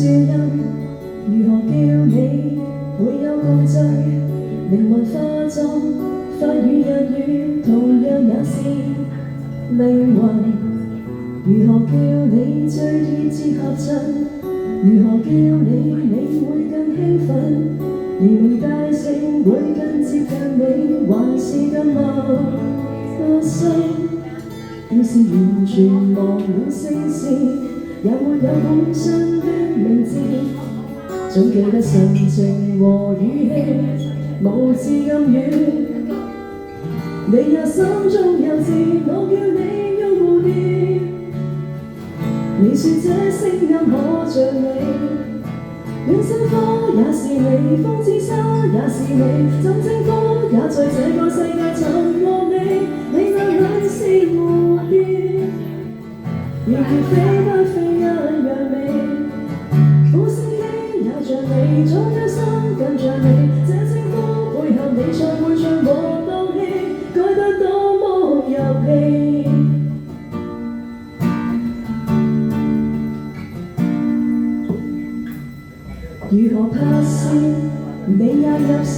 樹蔭，如何叫你會有共聚？靈魂化作花與日語，同樣也是靈魂。如何叫你最貼切合襯？如何叫你會更興奮？年齡大成會更接近你，還是更陌生？要是完全忘了聲線，也沒有本身的名字，總記得神情和語氣，無字暗語。你也心中有字，我叫你用蝴蝶。你說這聲音可像你，戀心花也是你，風之沙也是你，怎稱呼也在這個世界尋獲你。你那裏是蝴蝶，然而飛不飛一樣美。呼吸機也像你，左右心更像你，這稱呼配合你才會像和鬥氣，改得多麼入戲。如何拍攝你也入城，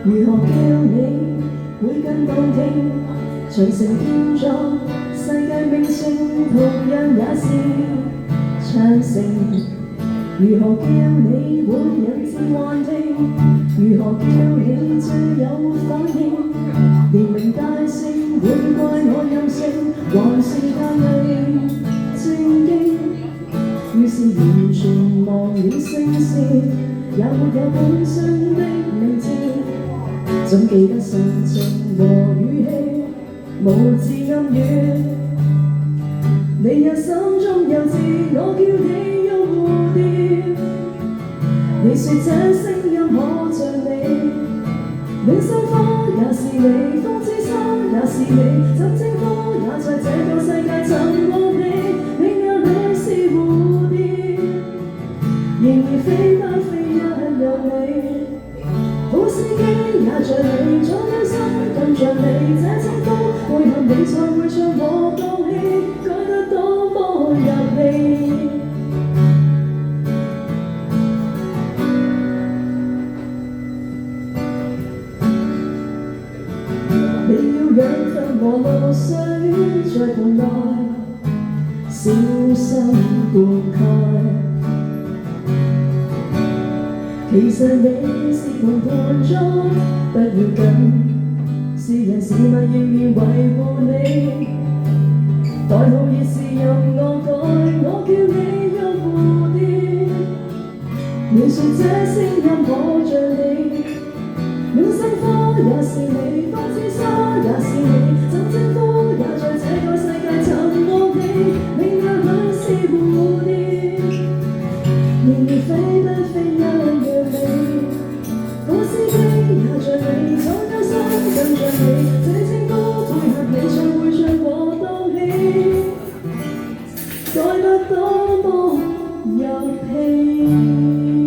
如何叫你會更動聽？隨城建造世界名城，同樣也是長城。如何叫你會引致幻聽？如何叫你最有反應？年齡大成會怪我任性，還是太偽正經？要是完全忘了聲線，也沒有本身的名字，總記得神情和語氣，無字暗語。你也心中有字，我叫你用蝴蝶。你說這聲音可像你，戀心花也是你，風之沙也是你，怎稱呼也在這個世界尋獲你。你那裏是蝴蝶，然而飛不飛一樣美。呼吸機也像你，左右心更像你，這稱呼配合你才會唱和鬥氣，改得多麼入戲。你要養分和露水在盆內小心灌溉，其實你是盤盤栽，不要緊，是人是物要維護你，代號亦是由我改，我叫你用蝴蝶。你說這聲音可像你，戀心花也是你，風之沙也是你，怎稱呼也在這個世界尋獲你。你那裏是蝴蝶，然而飛不飛一樣美。呼吸機也像你，左右心更像你，這稱呼配合你才會像和鬥氣，改得多麼入戲。